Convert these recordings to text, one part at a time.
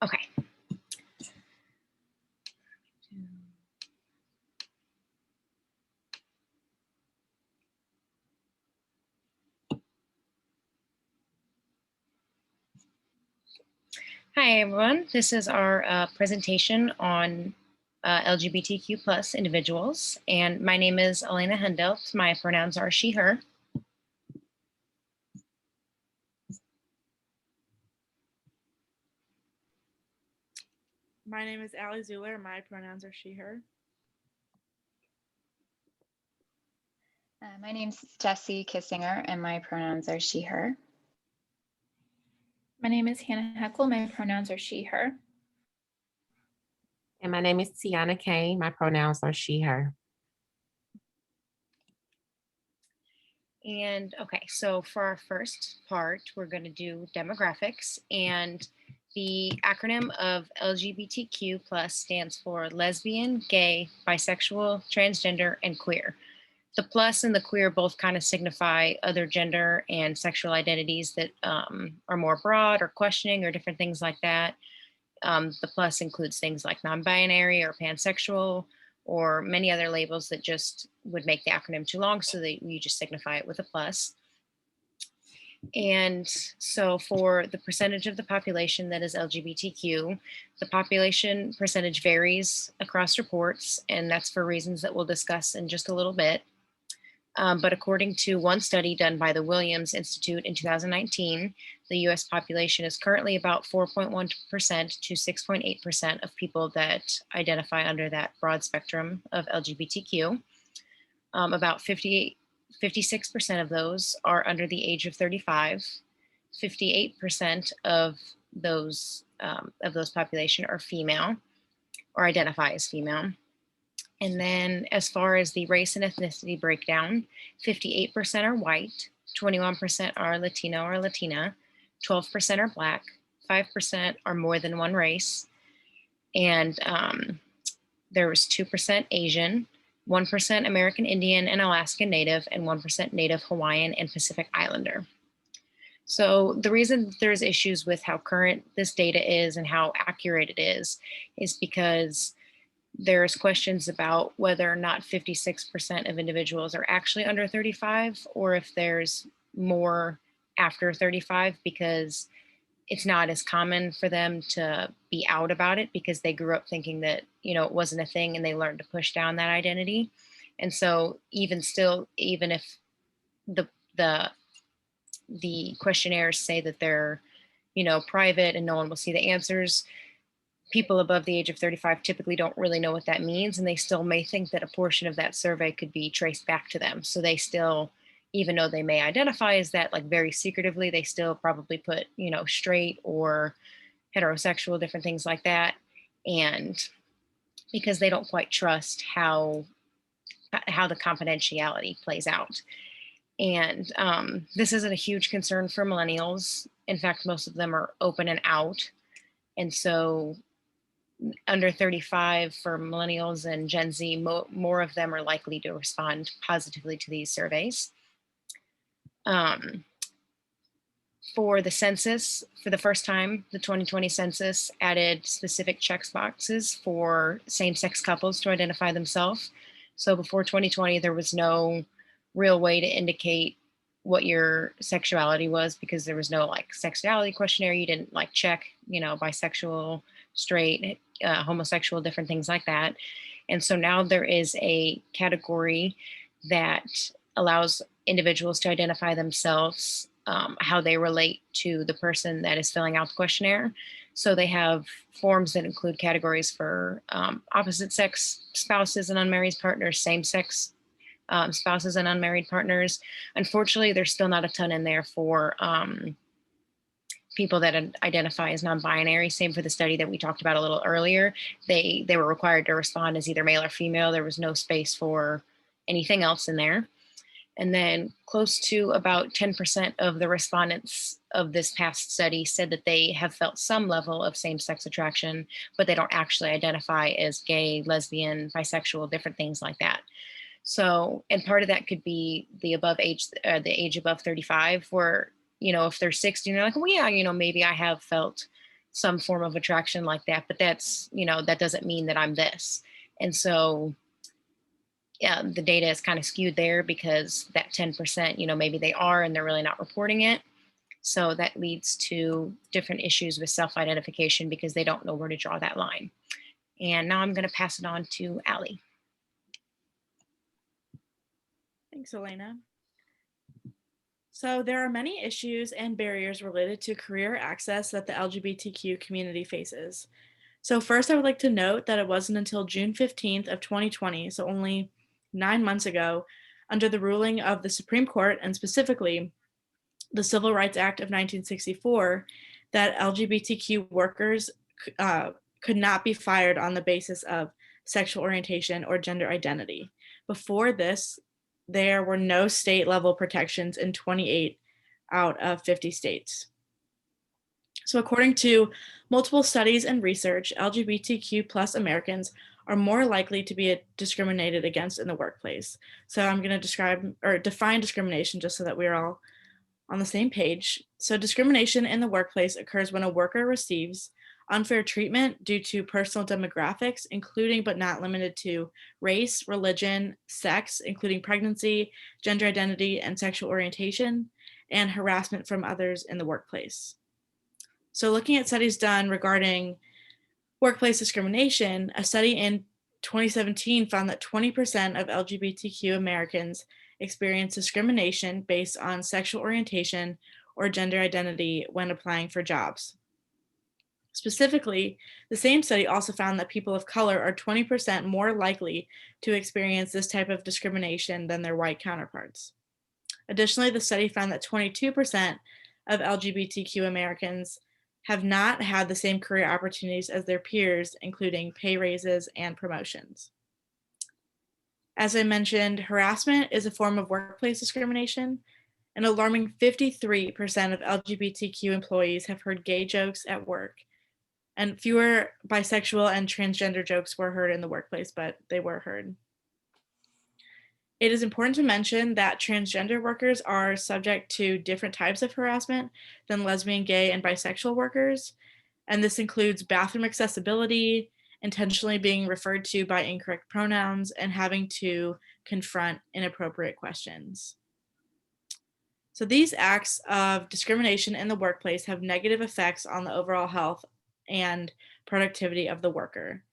Okay. Hi, everyone. This is our presentation on LGBTQ plus individuals. And my name is Elena Hendelt. My pronouns are she, her. My name is Allie Zuler. My pronouns are she, her. My name's Jessie Kissinger, and my pronouns are she, her. My name is Hannah Heckle. My pronouns are she, her. And my name is Tiana Kane. My pronouns are she, her. And okay, so for our first part, we're going to do demographics. And the acronym of LGBTQ plus stands for lesbian, gay, bisexual, transgender, and queer. The plus and the queer both kind of signify other gender and sexual identities that are more broad or questioning or different things like that. The plus includes things like non-binary or pansexual or many other labels that just would make the acronym too long, so that you just signify it with a plus. And so for the percentage of the population that is LGBTQ, the population percentage varies across reports, and that's for reasons that we'll discuss in just a little bit. But according to one study done by the Williams Institute in 2019, the US population is currently about 4.1% to 6.8% of people that identify under that broad spectrum of LGBTQ. About 56% of those are under the age of 35. 58% of those population are female or identify as female. And then as far as the race and ethnicity breakdown, 58% are white, 21% are Latino or Latina, 12% are Black, 5% are more than one race, and there was 2% Asian, 1% American Indian and Alaskan Native, and 1% Native Hawaiian and Pacific Islander. So the reason there's issues with how current this data is and how accurate it is because there's questions about whether or not 56% of individuals are actually under 35, or if there's more after 35, because it's not as common for them to be out about it because they grew up thinking that, you know, it wasn't a thing and they learned to push down that identity. And so even still, even if the questionnaires say that they're, you know, private and no one will see the answers, people above the age of 35 typically don't really know what that means, and they still may think that a portion of that survey could be traced back to them. So they still, even though they may identify as that, like very secretively, they still probably put, you know, straight or heterosexual, different things like that. And because they don't quite trust how the confidentiality plays out. And this isn't a huge concern for millennials. In fact, most of them are open and out. And so under 35 for millennials and Gen Z, more of them are likely to respond positively to these surveys. For the census, for the first time, the 2020 census added specific checkboxes for same-sex couples to identify themselves. So before 2020, there was no real way to indicate what your sexuality was because there was no like sexuality questionnaire. You didn't like check, you know, bisexual, straight, homosexual, different things like that. And so now there is a category that allows individuals to identify themselves, how they relate to the person that is filling out the questionnaire. So they have forms that include categories for opposite sex spouses and unmarried partners, same sex spouses and unmarried partners. Unfortunately, there's still not a ton in there for people that identify as non-binary. Same for the study that we talked about a little earlier. They were required to respond as either male or female. There was no space for anything else in there. And then close to about 10% of the respondents of this past study said that they have felt some level of same-sex attraction, but they don't actually identify as gay, lesbian, bisexual, different things like that. So, and part of that could be the age above 35, where, if they're 60 and they're like, well, yeah, maybe I have felt some form of attraction like that, but that's, that doesn't mean that I'm this. And so, yeah, the data is kind of skewed there because that 10%, maybe they are and they're really not reporting it. So that leads to different issues with self-identification because they don't know where to draw that line. And now I'm going to pass it on to Allie. Thanks, Elena. So there are many issues and barriers related to career access that the LGBTQ community faces. So first, I would like to note that it wasn't until June 15th of 2020, so only 9 months ago, under the ruling of the Supreme Court, and specifically the Civil Rights Act of 1964, that LGBTQ workers could not be fired on the basis of sexual orientation or gender identity. Before this, there were no state level protections in 28 out of 50 states. So according to multiple studies and research, LGBTQ plus Americans are more likely to be discriminated against in the workplace. So I'm going to describe or define discrimination just so that we're all on the same page. So discrimination in the workplace occurs when a worker receives unfair treatment due to personal demographics, including but not limited to race, religion, sex, including pregnancy, gender identity, and sexual orientation, and harassment from others in the workplace. So looking at studies done regarding workplace discrimination, a study in 2017 found that 20% of LGBTQ Americans experience discrimination based on sexual orientation or gender identity when applying for jobs. Specifically, the same study also found that people of color are 20% more likely to experience this type of discrimination than their white counterparts. Additionally, the study found that 22% of LGBTQ Americans have not had the same career opportunities as their peers, including pay raises and promotions. As I mentioned, harassment is a form of workplace discrimination. An alarming 53% of LGBTQ employees have heard gay jokes at work, and fewer bisexual and transgender jokes were heard in the workplace, but they were heard. It is important to mention that transgender workers are subject to different types of harassment than lesbian, gay, and bisexual workers. And this includes bathroom accessibility, intentionally being referred to by incorrect pronouns, and having to confront inappropriate questions. So these acts of discrimination in the workplace have negative effects on the overall health and productivity of the worker.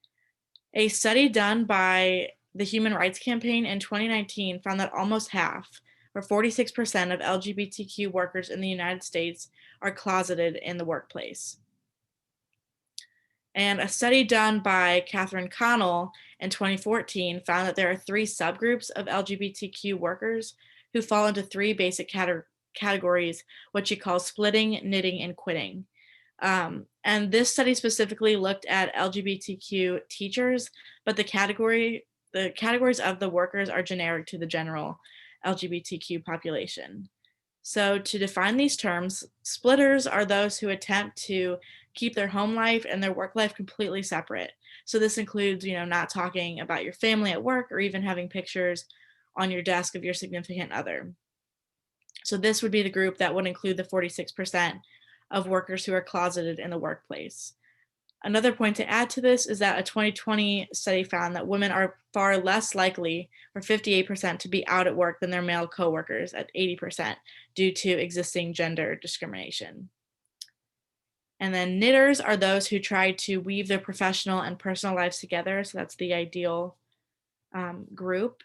A study done by the Human Rights Campaign in 2019 found that almost half, or 46% of LGBTQ workers in the United States are closeted in the workplace. And a study done by Catherine Connell in 2014 found that there are 3 subgroups of LGBTQ workers who fall into 3 basic categories, what she calls splitting, knitting, and quitting. And this study specifically looked at LGBTQ teachers, but the categories of the workers are generic to the general LGBTQ population. So to define these terms, splitters are those who attempt to keep their home life and their work life completely separate. So this includes, not talking about your family at work or even having pictures on your desk of your significant other. So this would be the group that would include the 46% of workers who are closeted in the workplace. Another point to add to this is that a 2020 study found that women are far less likely, or 58%, to be out at work than their male coworkers at 80% due to existing gender discrimination. And then knitters are those who try to weave their professional and personal lives together. So that's the ideal group.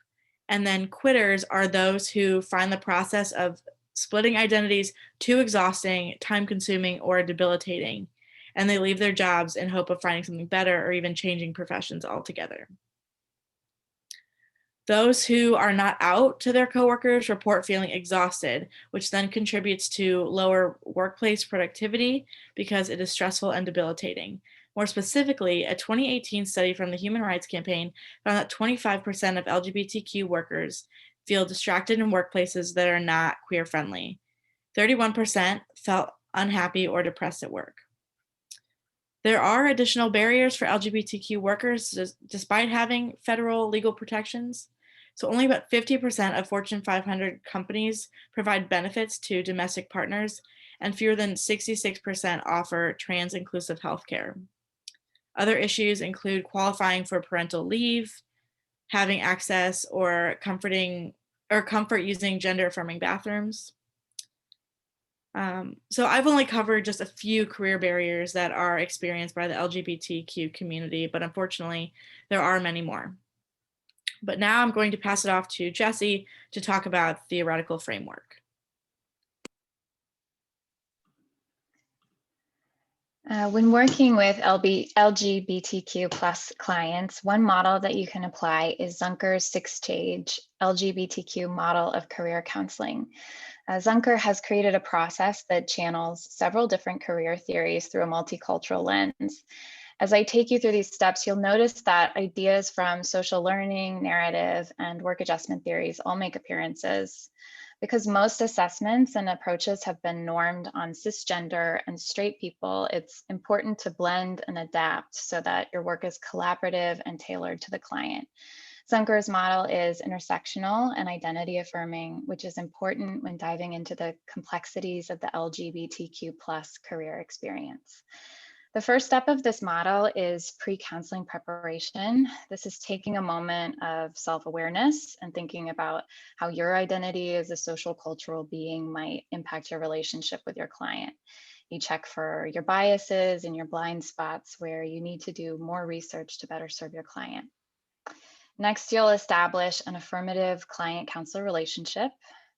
And then quitters are those who find the process of splitting identities too exhausting, time-consuming, or debilitating, and they leave their jobs in hope of finding something better or even changing professions altogether. Those who are not out to their coworkers report feeling exhausted, which then contributes to lower workplace productivity because it is stressful and debilitating. More specifically, a 2018 study from the Human Rights Campaign found that 25% of LGBTQ workers feel distracted in workplaces that are not queer-friendly. 31% felt unhappy or depressed at work. There are additional barriers for LGBTQ workers despite having federal legal protections. So only about 50% of Fortune 500 companies provide benefits to domestic partners, and fewer than 66% offer trans-inclusive healthcare. Other issues include qualifying for parental leave, having access or comfort using gender-affirming bathrooms. So I've only covered just a few career barriers that are experienced by the LGBTQ community, but unfortunately, there are many more. But now I'm going to pass it off to Jessie to talk about theoretical framework. When working with LGBTQ plus clients, one model that you can apply is Zunker's 6-stage LGBTQ model of career counseling. Zunker has created a process that channels several different career theories through a multicultural lens. As I take you through these steps, you'll notice that ideas from social learning, narrative, and work adjustment theories all make appearances. Because most assessments and approaches have been normed on cisgender and straight people, it's important to blend and adapt so that your work is collaborative and tailored to the client. Zunker's model is intersectional and identity affirming, which is important when diving into the complexities of the LGBTQ plus career experience. The first step of this model is pre-counseling preparation. This is taking a moment of self-awareness and thinking about how your identity as a social cultural being might impact your relationship with your client. You check for your biases and your blind spots where you need to do more research to better serve your client. Next, you'll establish an affirmative client-counselor relationship.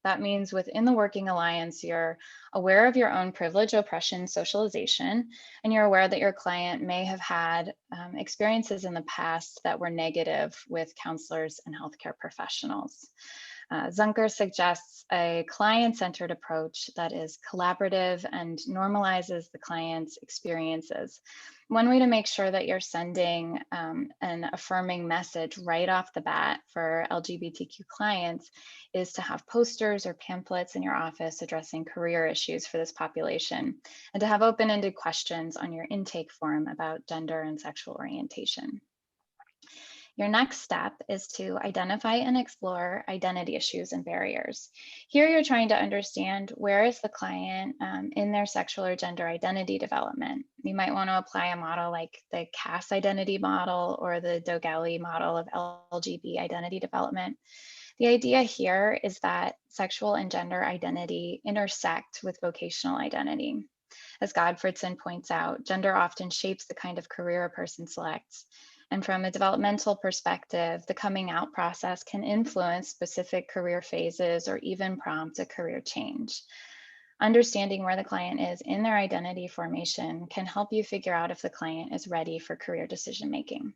That means within the working alliance, you're aware of your own privilege, oppression, socialization, and you're aware that your client may have had experiences in the past that were negative with counselors and healthcare professionals. Zunker suggests a client-centered approach that is collaborative and normalizes the client's experiences. One way to make sure that you're sending an affirming message right off the bat for LGBTQ clients is to have posters or pamphlets in your office addressing career issues for this population, and to have open-ended questions on your intake form about gender and sexual orientation. Your next step is to identify and explore identity issues and barriers. Here you're trying to understand where is the client in their sexual or gender identity development. You might want to apply a model like the Cass identity model or the Dogali model of LGB identity development. The idea here is that sexual and gender identity intersect with vocational identity. As Godfredson points out, gender often shapes the kind of career a person selects. And from a developmental perspective, the coming out process can influence specific career phases or even prompt a career change. Understanding where the client is in their identity formation can help you figure out if the client is ready for career decision-making.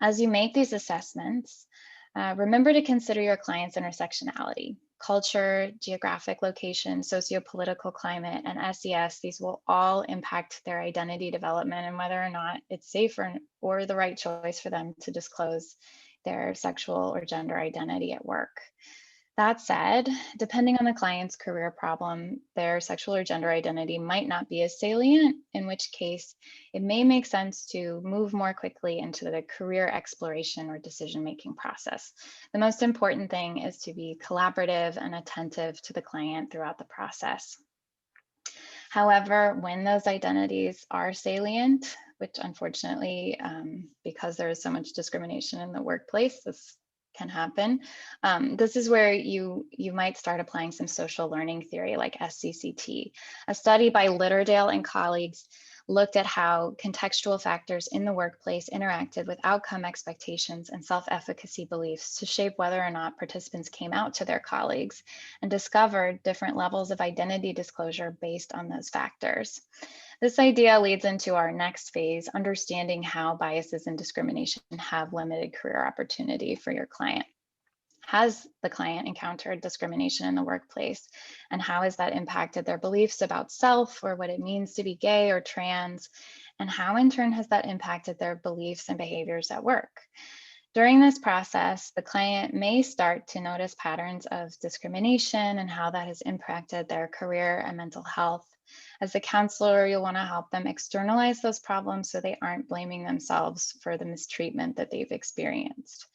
As you make these assessments, remember to consider your client's intersectionality. Culture, geographic location, sociopolitical climate, and SES, these will all impact their identity development and whether or not it's safe or the right choice for them to disclose their sexual or gender identity at work. That said, depending on the client's career problem, their sexual or gender identity might not be as salient, in which case it may make sense to move more quickly into the career exploration or decision-making process. The most important thing is to be collaborative and attentive to the client throughout the process. However, when those identities are salient, which unfortunately, because there is so much discrimination in the workplace, this can happen. This is where you might start applying some social learning theory like SCCT. A study by Litterdale and colleagues looked at how contextual factors in the workplace interacted with outcome expectations and self-efficacy beliefs to shape whether or not participants came out to their colleagues, and discovered different levels of identity disclosure based on those factors. This idea leads into our next phase, understanding how biases and discrimination have limited career opportunity for your client. Has the client encountered discrimination in the workplace, and how has that impacted their beliefs about self or what it means to be gay or trans, and how in turn has that impacted their beliefs and behaviors at work? During this process, the client may start to notice patterns of discrimination and how that has impacted their career and mental health. As a counselor, you'll want to help them externalize those problems so they aren't blaming themselves for the mistreatment that they've experienced.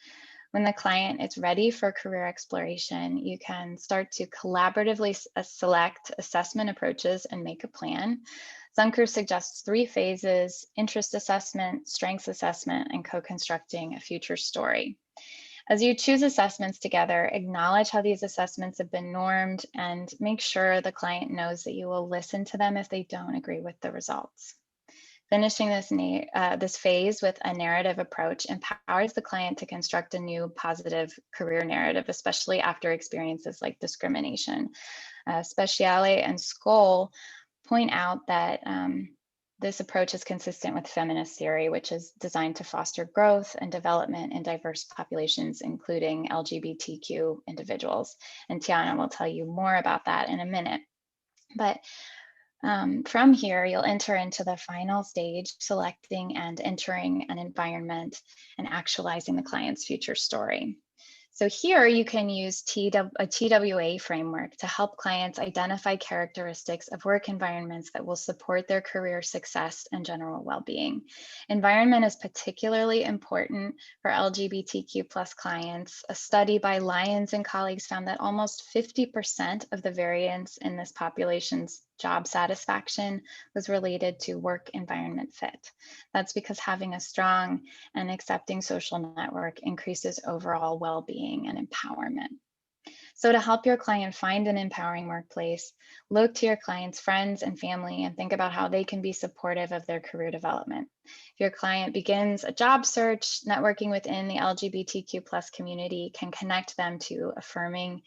When the client is ready for career exploration, you can start to collaboratively select assessment approaches and make a plan. Zunker suggests 3 phases: interest assessment, strengths assessment, and co-constructing a future story. As you choose assessments together, acknowledge how these assessments have been normed and make sure the client knows that you will listen to them if they don't agree with the results. Finishing this phase with a narrative approach empowers the client to construct a new positive career narrative, especially after experiences like discrimination. Speciale and Skoll point out that this approach is consistent with feminist theory, which is designed to foster growth and development in diverse populations, including LGBTQ individuals. And Tiana will tell you more about that in a minute. But from here, you'll enter into the final stage, selecting and entering an environment and actualizing the client's future story. So here you can use a TWA framework to help clients identify characteristics of work environments that will support their career success and general well-being. Environment is particularly important for LGBTQ plus clients. A study by Lyons and colleagues found that almost 50% of the variance in this population's job satisfaction was related to work environment fit. That's because having a strong and accepting social network increases overall well-being and empowerment. So to help your client find an empowering workplace, look to your client's friends and family and think about how they can be supportive of their career development. If your client begins a job search, networking within the LGBTQ plus community can connect them to affirming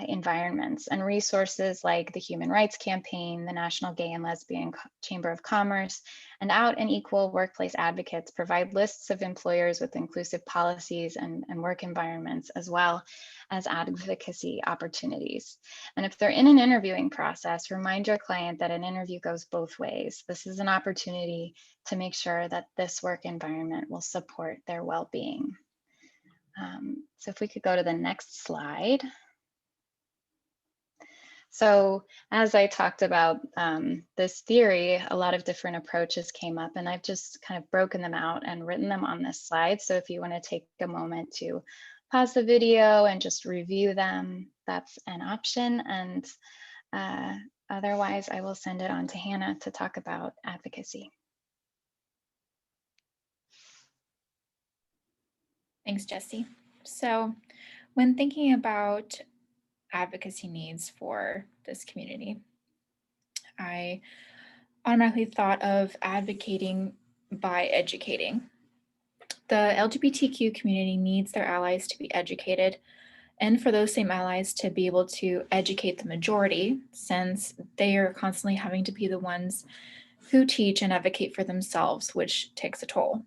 environments, and resources like the Human Rights Campaign, the National Gay and Lesbian Chamber of Commerce, and Out and Equal Workplace Advocates provide lists of employers with inclusive policies and work environments, as well as advocacy opportunities. And if they're in an interviewing process, remind your client that an interview goes both ways. This is an opportunity to make sure that this work environment will support their well-being. So if we could go to the next slide. So as I talked about this theory, a lot of different approaches came up, and I've just kind of broken them out and written them on this slide. So if you want to take a moment to pause the video and just review them, that's an option. And otherwise, I will send it on to Hannah to talk about advocacy. Thanks, Jessie. So when thinking about advocacy needs for this community, I automatically thought of advocating by educating. The LGBTQ community needs their allies to be educated, and for those same allies to be able to educate the majority, since they are constantly having to be the ones who teach and advocate for themselves, which takes a toll.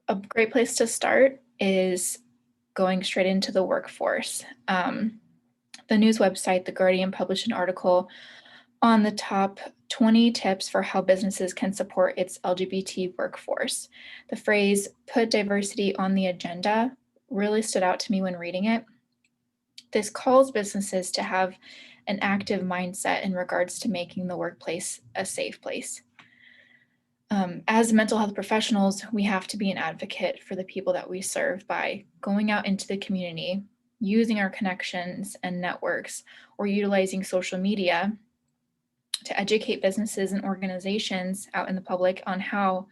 A great place to start is going straight into the workforce. The news website, The Guardian, published an article on the top 20 tips for how businesses can support its LGBT workforce. The phrase, "put diversity on the agenda," really stood out to me when reading it. This calls businesses to have an active mindset in regards to making the workplace a safe place. As mental health professionals, we have to be an advocate for the people that we serve by going out into the community, using our connections and networks, or utilizing social media to educate businesses and organizations out in the public on how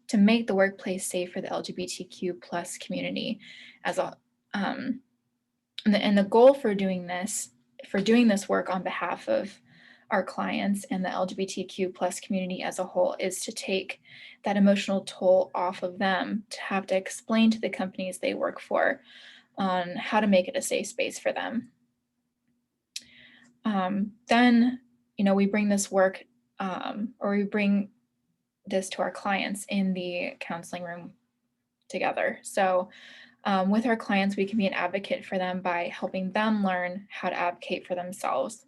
to make the workplace safe for the LGBTQ plus community as a and the goal for doing this work on behalf of our clients and the LGBTQ plus community as a whole is to take that emotional toll off of them, to have to explain to the companies they work for on how to make it a safe space for them. Then, we bring this work or we bring this to our clients in the counseling room together. So with our clients, we can be an advocate for them by helping them learn how to advocate for themselves.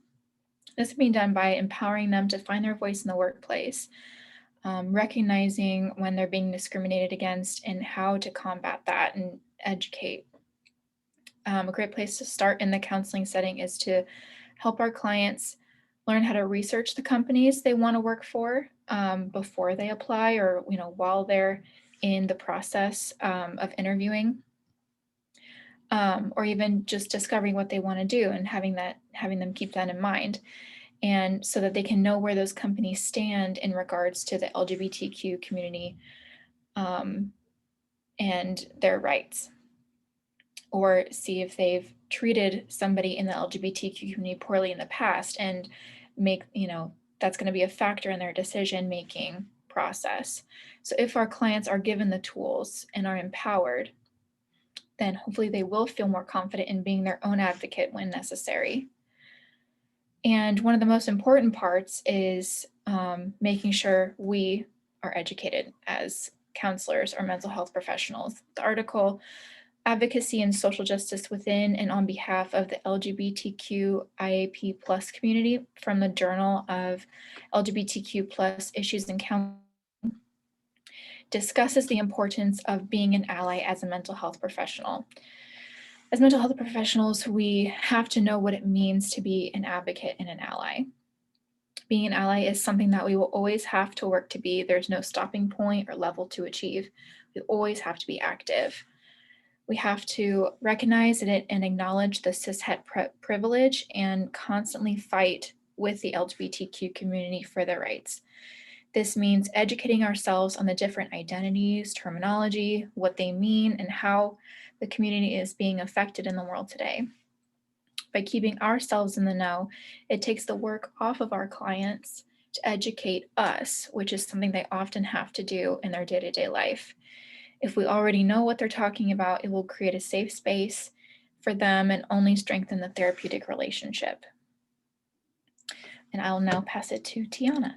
This is being done by empowering them to find their voice in the workplace, recognizing when they're being discriminated against and how to combat that and educate. A great place to start in the counseling setting is to help our clients learn how to research the companies they want to work for before they apply, or while they're in the process of interviewing, or even just discovering what they want to do and having them keep that in mind, and so that they can know where those companies stand in regards to the LGBTQ community and their rights, or see if they've treated somebody in the LGBTQ community poorly in the past, and make, that's going to be a factor in their decision making process. So if our clients are given the tools and are empowered, then hopefully they will feel more confident in being their own advocate when necessary. And one of the most important parts is making sure we are educated as counselors or mental health professionals. The article, Advocacy and Social Justice Within and on Behalf of the LGBTQ IAP Plus Community, from the Journal of LGBTQ Plus Issues and Counseling, discusses the importance of being an ally as a mental health professional. As mental health professionals, we have to know what it means to be an advocate and an ally. Being an ally is something that we will always have to work to be. There's no stopping point or level to achieve. We always have to be active. We have to recognize it and acknowledge the cishet privilege and constantly fight with the LGBTQ community for their rights. This means educating ourselves on the different identities, terminology, what they mean, and how the community is being affected in the world today. By keeping ourselves in the know, it takes the work off of our clients to educate us, which is something they often have to do in their day-to-day life. If we already know what they're talking about, it will create a safe space for them and only strengthen the therapeutic relationship. And I'll now pass it to Tiana.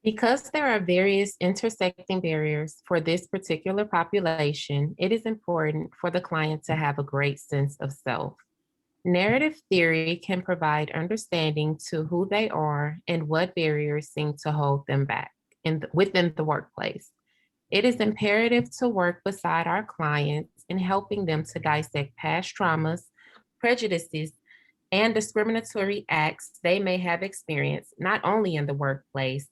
Because there are various intersecting barriers for this particular population, it is important for the client to have a great sense of self. Narrative theory can provide understanding to who they are and what barriers seem to hold them back within the workplace. It is imperative to work beside our clients in helping them to dissect past traumas, prejudices, and discriminatory acts they may have experienced, not only in the workplace,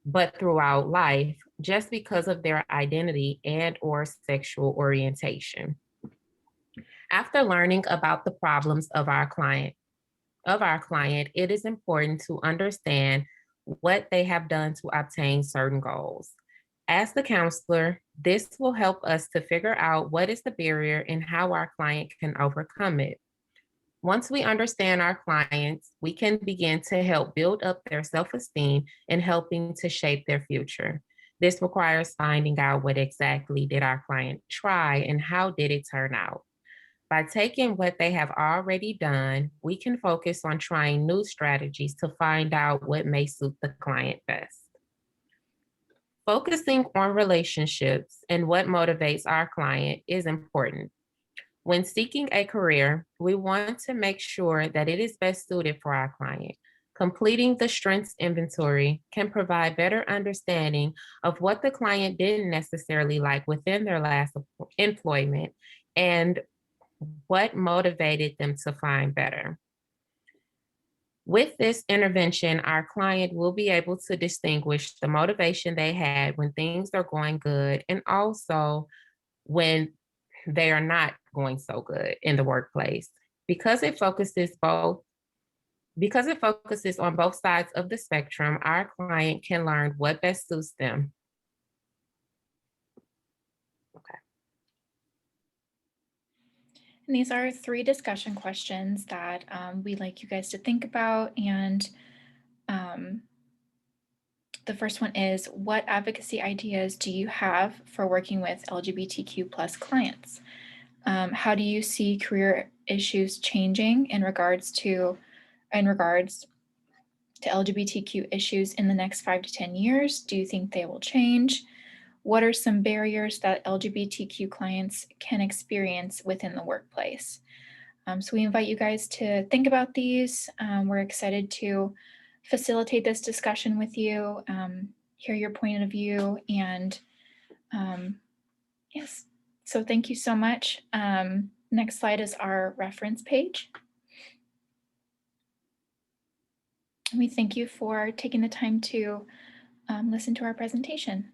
but throughout life, just because of their identity and/or sexual orientation. After learning about the problems of our client, it is important to understand what they have done to obtain certain goals. As the counselor, this will help us to figure out what is the barrier and how our client can overcome it. Once we understand our clients, we can begin to help build up their self-esteem and helping to shape their future. This requires finding out what exactly did our client try and how did it turn out. By taking what they have already done, we can focus on trying new strategies to find out what may suit the client best. Focusing on relationships and what motivates our client is important. When seeking a career, we want to make sure that it is best suited for our client. Completing the strengths inventory can provide better understanding of what the client didn't necessarily like within their last employment and what motivated them to find better. With this intervention, our client will be able to distinguish the motivation they had when things are going good and also when they are not going so good in the workplace. Because it focuses on both sides of the spectrum, our client can learn what best suits them. Okay. And these are 3 discussion questions that we'd like you guys to think about. And the first one is, what advocacy ideas do you have for working with LGBTQ plus clients? How do you see career issues changing in regards to LGBTQ issues in the next 5 to 10 years? Do you think they will change? What are some barriers that LGBTQ clients can experience within the workplace? So we invite you guys to think about these. We're excited to facilitate this discussion with you, hear your point of view, and yes, so thank you so much. Next slide is our reference page. We thank you for taking the time to listen to our presentation.